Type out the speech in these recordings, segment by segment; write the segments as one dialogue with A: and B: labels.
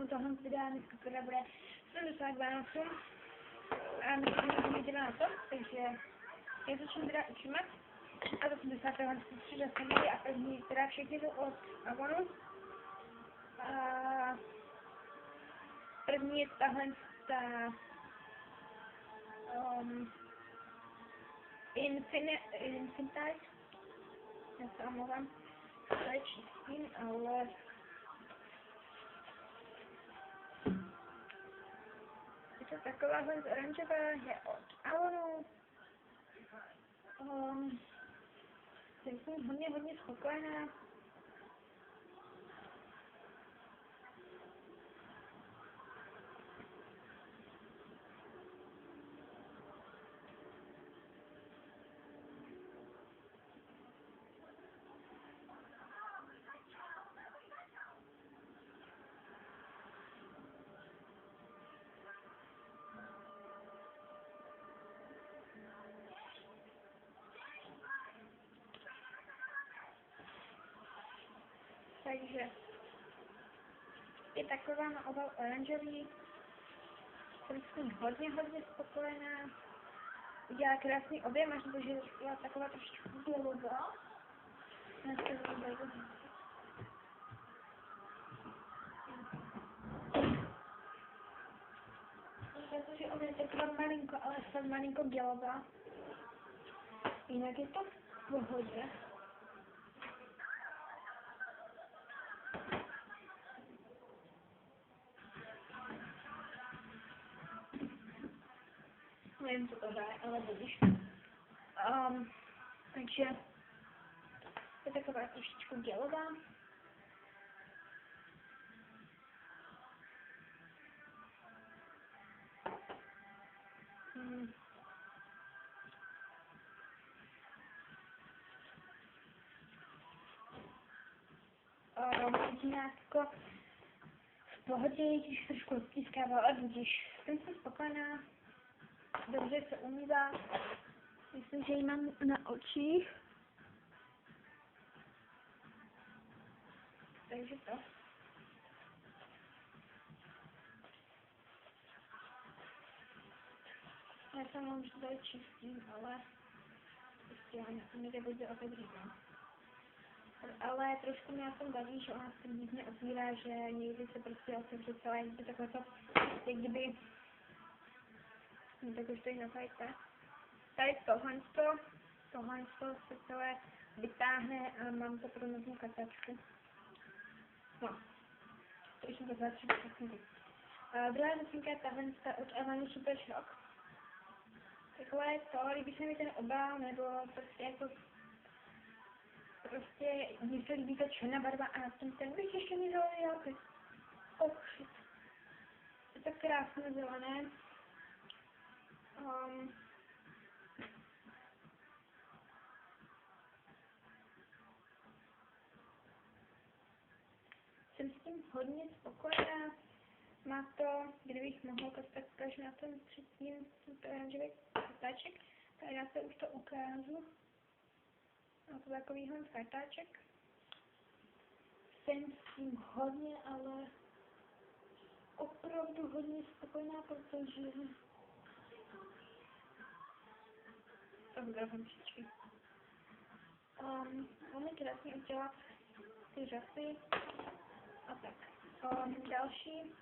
A: u tohle videa dneska teda bude 70 Vánoců a myslím, že to dělá na to, takže já začnu teda učimat a do 70. Vánoců přijde samozřejmě a první teda všechny jsou od Avonu a první je tahle ta Infinite, já se omlouvám, to je čistý, ale je to takováhle z oranžová, je od Avonu. Jsem s ní hodně spokojená. Takže je taková na obal oranžový, jsem s ní hodně spokojená. Udělala krásný objem, až to, že byla taková trošičku bělová. Protože ona je taková malinko, ale fakt malinko bělová. Jinak je to v pohodě. Nevím, co to hraje, ale budíš. Takže je taková trošičku bělová. Nějak jako v pohodě, když trošku odpískává, ale budíš. Jsem si spokojená. Dobře se umývá. Myslím, že ji mám na očích. Takže to. Já jsem mám, že to je čistý, ale prostě já to mi nebude otevřít. Ale trošku mě na tom baví, že ona se nic neotvírá, že někdy se prostě otevře celé, je takové to, jak kdyby, tak už to na fajce. Tady tohle se celé vytáhne a mám to pro novou kartačku. No, to už jsem to třeba všechny. Druhá nocinka je tahle od Avonu Super Shock. Takhle je to, líbí se mi ten obal, nebo prostě jako mně se líbí ta černá barva a na tom ten bych ještě mi zelený nápis. Oh shit. Je to krásné zelené. Jsem s tím hodně spokojená. Má to, kdybych mohla tak na ten předtím oranžový kartáček, tak já se už to ukážu. Má to takovýhle kartáček. Jsem s tím hodně, ale opravdu hodně spokojená, protože to bude hemčičky. Máme krásně udělat ty řasy a tak. Další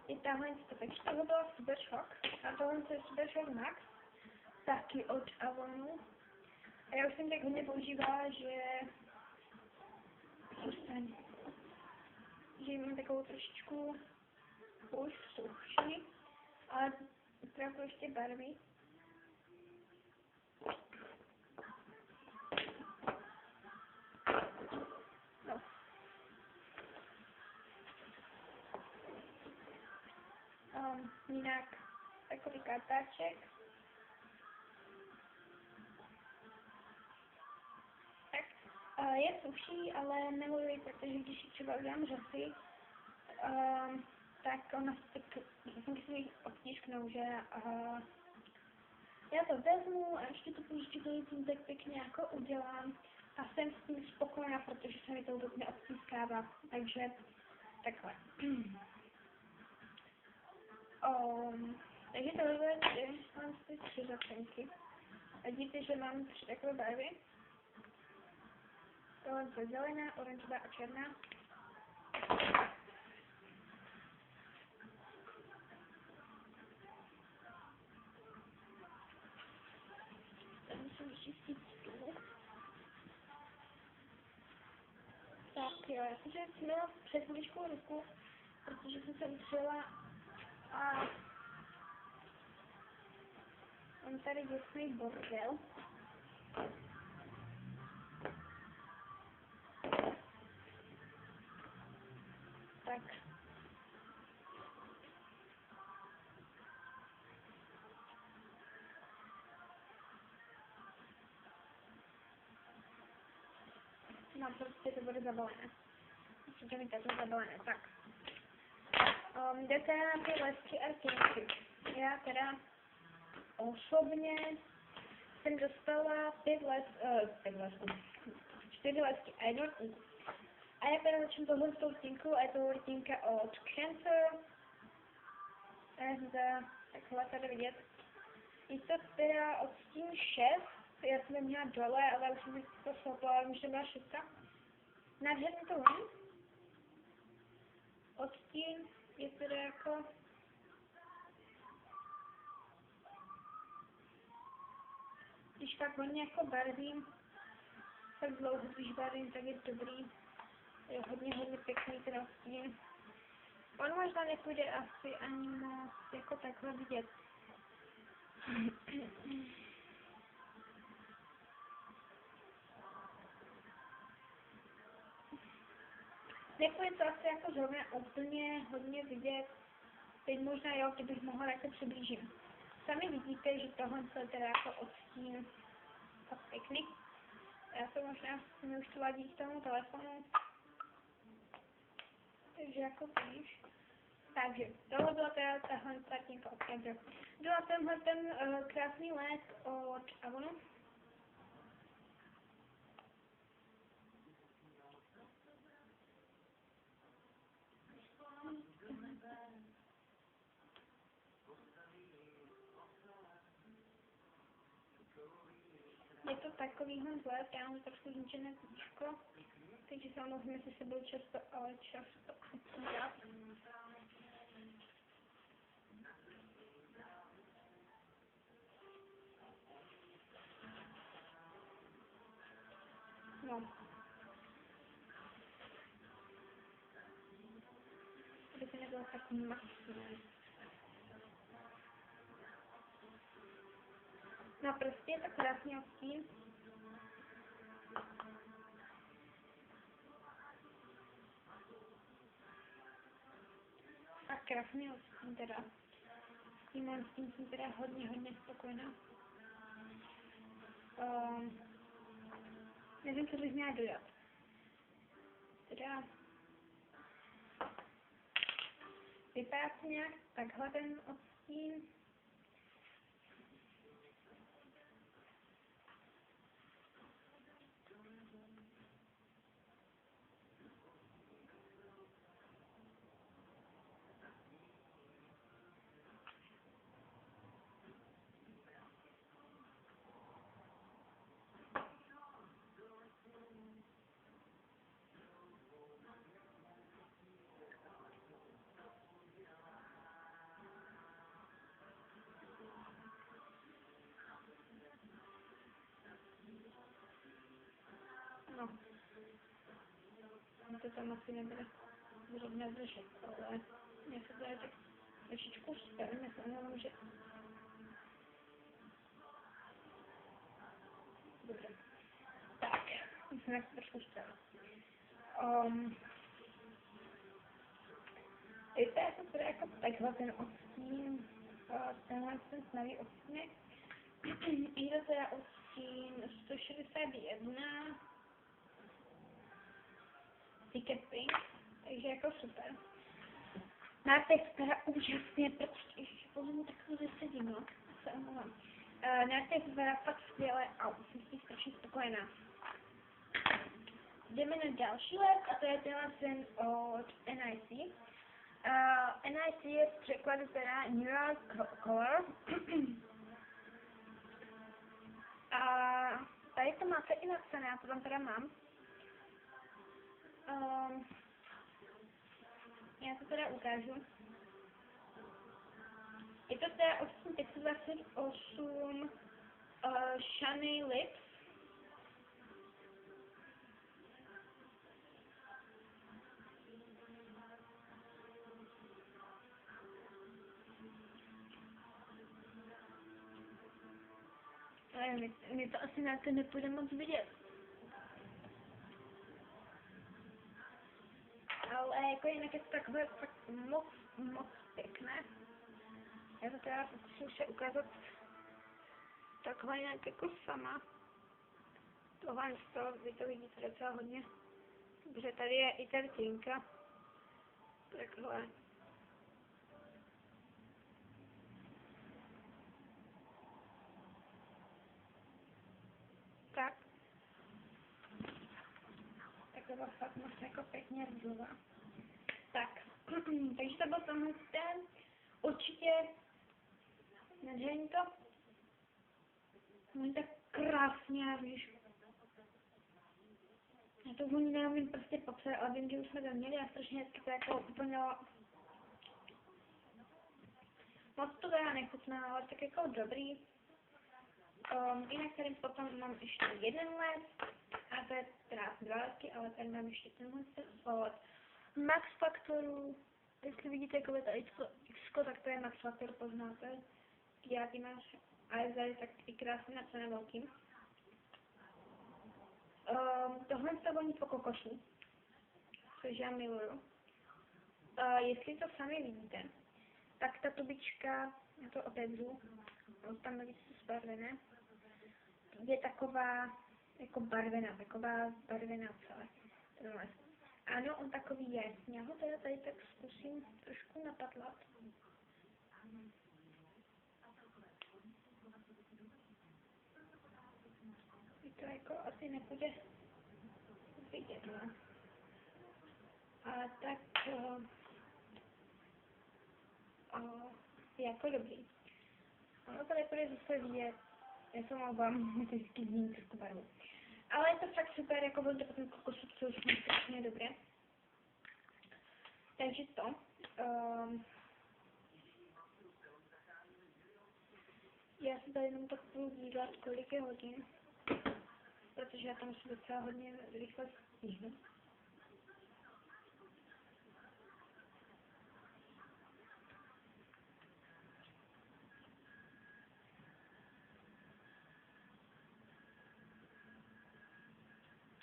A: je tahle, takže tohle byla Super Shock a tohle je Super Shock Max, taky od Avonu. A já už jsem tak hodně používala, že mám takovou trošičku už suší, ale opravdu ještě barvy. No. Jinak takový kartáček. Je suší, ale nemiluji, protože když ji třeba udělám řasy, tak ona se tak musí obtisknout, že já to vezmu a ještě to tím tak pěkně jako udělám a jsem s tím spokojená, protože se mi to vůbec neobtiskává, takže takhle. Takže tohle mám ty 3 zapřenky. A vidíte, že mám 3 takové barvy. Tohle je zelená, oranžová a černá. Tady musím vyčistit stůl. Tak jo, já jsem si měla před chvíličkou ruku, protože jsem se utřela a mám tady děsný bordel. Tak. No prostě to bude zabalené. Musíte mít takhle zabalené, tak. Jdete na ty lesky a těnky. Já teda osobně jsem dostala 4 lesky a 1 rtínku. A já teda začnu tohle s tou rtínkou a je to rtínka od Cancer. Takhle tady vidět. Je to teda odstín 6. Já jsem měla dole, ale už jsem to slopala, už to byla 6. Nádherný to ven. Odstín je teda jako když tak hodně jako barvím, tak dlouho, když barvím, tak je dobrý. Je hodně pěkný ten odstín. On možná nepůjde asi ani moc jako takhle vidět. Nepůjde to asi jako zrovna úplně hodně vidět. Teď možná jo, kdybych mohla, tak se přiblížím. Sami vidíte, že tohle je teda jako odstín tak pěkný. Já se možná mi už to ladí k tomu telefonu. Takže jako víš. Takže tohle byla teda tahle startinka od Cancer. Dala tenhle ten krásný lesk od Avonu. Je to takovýhle vzhled, já mám trošku zničené kůžko, takže se omlouvám, jestli se budu často opírat. No. Aby to nebylo tak masné. No prostě je to krásný odstín. A krásný odstín teda. S tím odstín jsem teda hodně spokojená. Nevím, co bych měla dodat. Teda vypadá to nějak takhle ten odstín. No. To tam asi nebude zrovna držet, ale mě se tady tak trošičku stavím, já se omlouvám, že... Dobře. Tak, musím jak trošku stavit. Vypadá to teda jako takhle ten odstín, tenhle ten snavý odstínek. Je to teda odstín 161. Ticket Pink, takže jako super. Nátext teda úžasně, prostě ještě pozorně takhle zasedím, no, se omlouvám. Nátext teda fakt skvěle a jsem s tím strašně spokojená. Jdeme na další let a to je tenhle ten od NIC. NIC je v překladu teda Neural Color. A tady to máte i napsané, já to tam teda mám. Já to teda ukážu. Je to teda 8528 Shiny Lips. My to asi na to nepůjde moc vidět. Ale jako jinak je to takové fakt moc pěkné. Já to teda pokusím se ukázat takhle nějak jako sama. Tohle z toho, vy to vidíte docela hodně. Protože tady je i ta rtěnka. Takhle. Tak. Takhle fakt moc jako pěkně růžová. Tak. Takže to byl tenhle ten. Určitě nadření to. Oni tak krásně, víš. Já to vůni neumím prostě popsat, ale vím, že už jsme to měli a strašně hezky to jako úplně moc to teda nechutná, ale tak jako dobrý. Jinak tady potom mám ještě jeden les, a to je teda 2 lesky, ale tady mám ještě tenhle od Max Factoru. Jestli vidíte, jako je to X, tak to je Max Factor, poznáte. Já ty máš, a je tady tak i krásně napsané velkým. Tohle se voní po kokosu, což já miluju. Jestli to sami vidíte, tak ta tubička, já to otevřu, tam je víc zbarvené, je taková jako barvená celé. Ano, on takový je. Já ho teda tady tak zkusím trošku napatlat. To jako asi nepůjde vidět, no. A tak jako dobrý. Ono to nepůjde zase vidět. Já se omlouvám, to vždycky změní trošku barvu. Ale je to fakt super, jako byl to potom kokosu, což je strašně dobré. Takže to. Já se tady jenom tak budu dívat, kolik je hodin. Protože já tam se docela hodně rychle stihnu.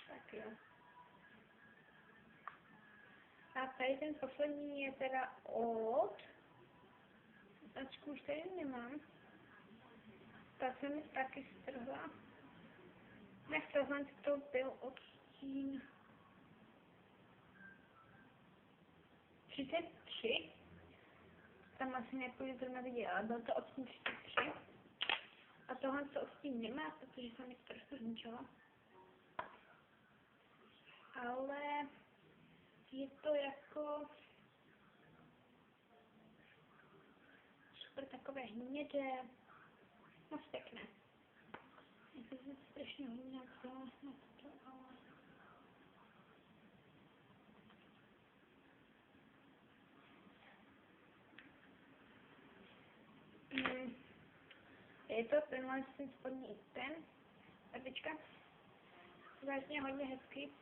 A: Tak jo. A tady ten poslední je teda od... Značku už tady nemám. Ta se mi taky strhla. Tohle to byl odstín 33. Tam asi nepůjdu zrovna vidět, ale byl to odstín 33. A tohle to odstín nemá, protože jsem mi trošku zničila. Ale je to jako super takové hnědé, moc pěkné. Je to strašně hodně na to, ale... Je to tenhle ten spodní ten, barvička. Vlastně hodně hezký.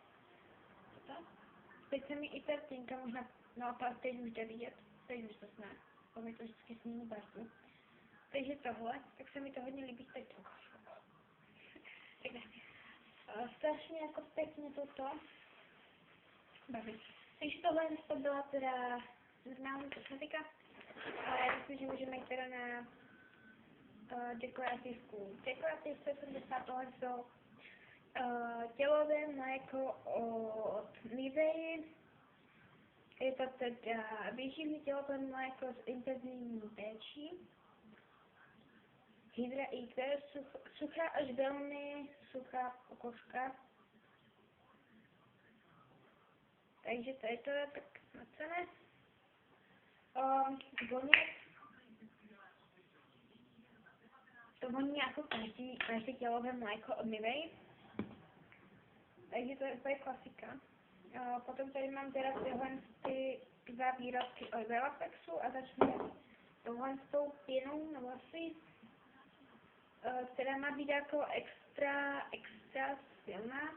A: Teď se mi i ta rtěnka možná, naopak teď už jde vidět, teď už to ne, to mi to vždycky smění barvu. Takže tohle, tak se mi to hodně líbí teď. Takhle. Strašně jako pěkně toto baví. Takže tohle to byla teda normální kosmetika. Ale já myslím, že můžeme jít teda na dekorativku. Dekorativce 70 tohle jsou tělové mléko od Nivei. Je to teda výživný tělové mléko s intenzivní péčí. Hydra IQ, suchá až velmi suchá pokožka. Takže to je to tak napsané. Voně, to voní jako každý tělové mléko od Nivea. Takže to je úplně klasika. Potom tady mám teda tyhle dva výrobky od Relaxu a začnu tohle s tou pěnou na vlasy, která má být jako extra silná.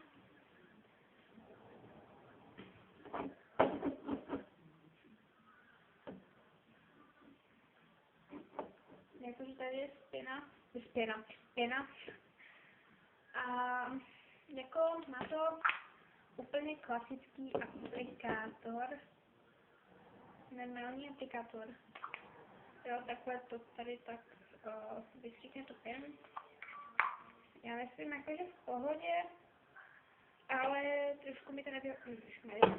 A: Jakože tady je pěna. A jako má to úplně klasický aplikátor, normální aplikátor. Jo, takhle to tady tak vystříkne tu pěnu. Já myslím jakože v pohodě, ale trošku mi to nebylo,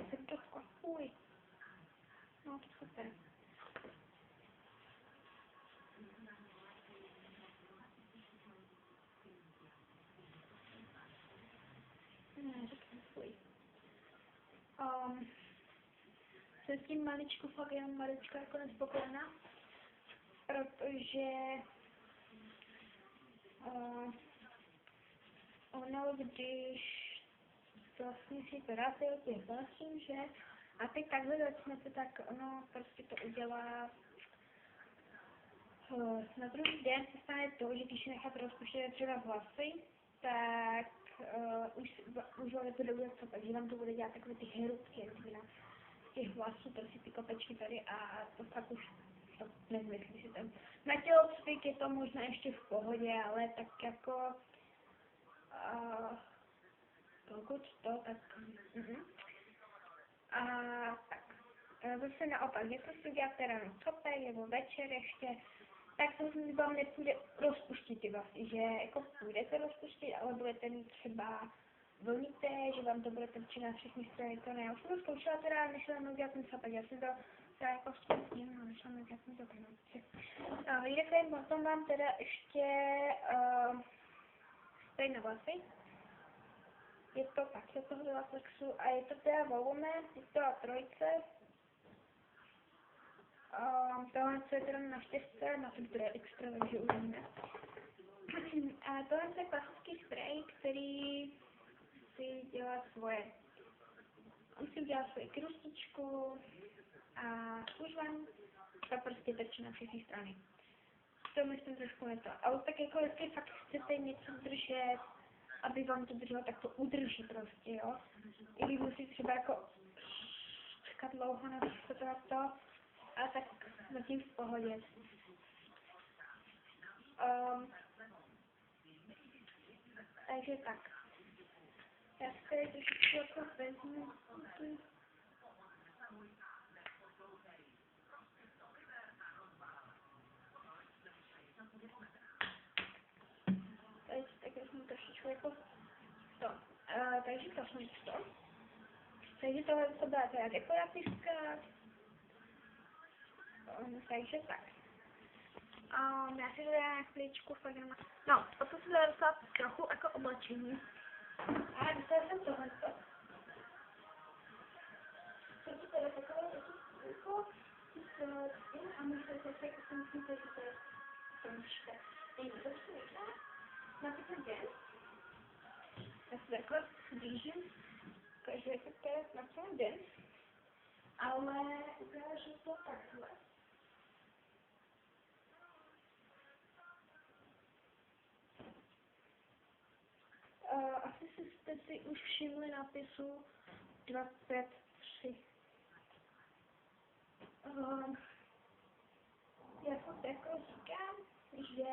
A: jsem to skvapuj. No to super. Jsem s tím fakt jenom maličko jako nespokojená, protože ono, když vlastně si to dáte od těch vlasů, že? A teď takhle začnete, tak ono prostě to udělá. Na druhý den se stane to, že když necháte rozpuštět třeba vlasy, tak už vám to nebude co, takže vám to bude dělat takové ty hrubky, těch vlasů, prostě ty kopečky tady a to fakt už to nezmyslí si tam. Na tělocvik je to možná ještě v pohodě, ale tak jako pokud to, tak a tak. Zase naopak, že to si uděláte ráno kopek nebo večer ještě, tak to vám nepůjde rozpustit ty vlasy, že jako půjdete rozpustit, ale budete mít třeba vlnité, že vám to bude trčet na všechny strany, to ne. Já jsem to zkoušela teda, než jsem udělat ten sapek, já jsem to teda jako zpětnila, než jsem udělat ten sapek, no. Jinak potom mám teda ještě tady na vlasy. Je to taky toho Relaxu a je to teda volné, je to trojce. Tohle je teda na štěstce, na to je extra, takže uvidíme. A tohle je klasický spray, který si dělá svoje. On si udělá svoji krustičku a už vám to prostě trčí na všechny strany. To myslím trošku neto. Ale tak jako jestli fakt chcete něco držet, aby vám to drželo, tak to udrží prostě, jo. I když musíte třeba jako čekat dlouho na to, a tak zatím v pohodě. Takže tak. Já si tady trošičku jako vezmu. Tak vezmu trošičku jako to. Takže to jsem to. Takže tohle to byla teda dekorativka. Takže tak. Já si teda na chvíličku fakt jenom... No, potom si teda dostala trochu jako oblečení. A dostala jsem tohleto. Takže teda takové jako... A myslím, že si myslíte, že to je trošička. Nejde to přílišná. Na ten den. Já se takhle blížím. Takže je to je na ten den. Ale ukážu to takhle. Asi jste si už všimli nápisu 23. Já to jako říkám, že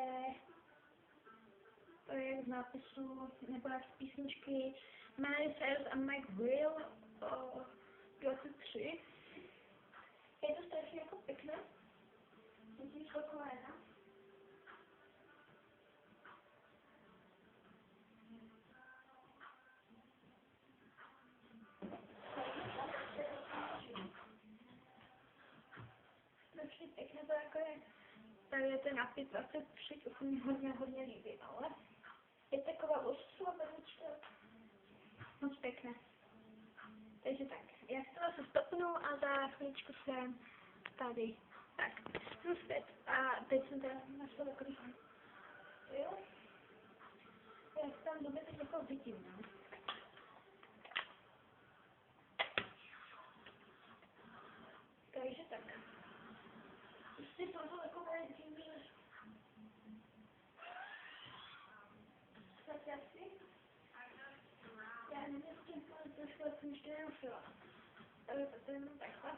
A: to je z nápisu, nebo z písničky Miley Cyrus a Mike Will 23. Je to strašně jako pěkné. Jsem tím spokojená. Strašně pěkné to jako je. Tady je ten nápis 23, to se mi hodně líbí, ale je taková ostrá berlička. Moc pěkné. Takže tak, já se to zase stopnu a za chvíličku jsem tady. Tak, jsem zpět. A teď jsem teda našla takový jo? Já se tam dobře teď jako vidím, no. Takže tak. Prostě tohle takové divný. Tak asi. Já nevím, s tím trošku jsem ještě nenosila. Ale to je jenom takhle.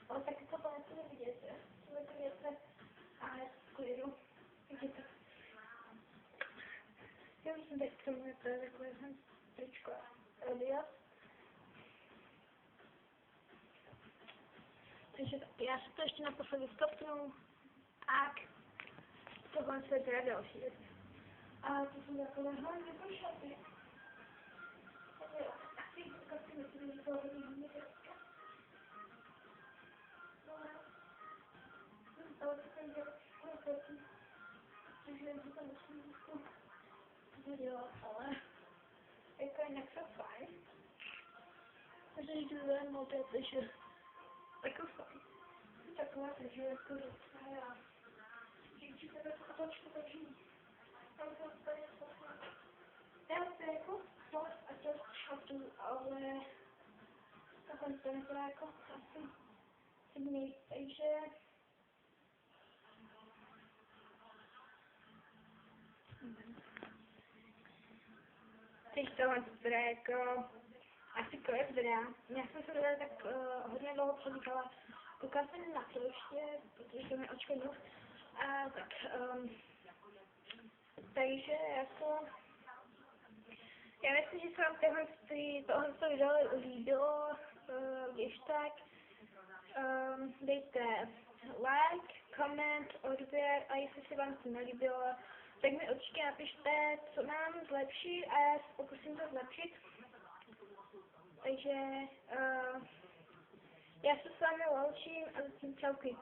A: Ale taky to vlastně nevidíte. Tohle to věce. A je v klidu. Vidíte. Já už jsem teď k tomu takové tričko. Elias. Takže tak, já si to ještě naposledy stopnu. Tak. Tohle se teda další věc. A to jsou takové hlavně po šaty. Asi si myslím, že to hodně hezké. Ale to jsem dělala školky. Takže já to musím dělat, ale jako jinak to fajn. Takže jdu ven opět, takže jako fajn. Takové, takže jako docela já. Když se tak otočku, takže tam to úplně poslat. Já to jako fakt a to šatu, ale takhle to nebyla jako asi sedmý, takže teď tohle bude jako asi konec videa. Já jsem se teda tak hodně dlouho převýkala. Koukala jsem na to ještě, protože to mi očko dnu. A tak, takže jako, já myslím, že se vám tohle video líbilo, když tak, dejte like, koment, odběr a jestli se vám to nelíbilo, tak mi určitě napište, co mám zlepšit a já se pokusím to zlepšit. Takže já se s vámi loučím a zatím čauky.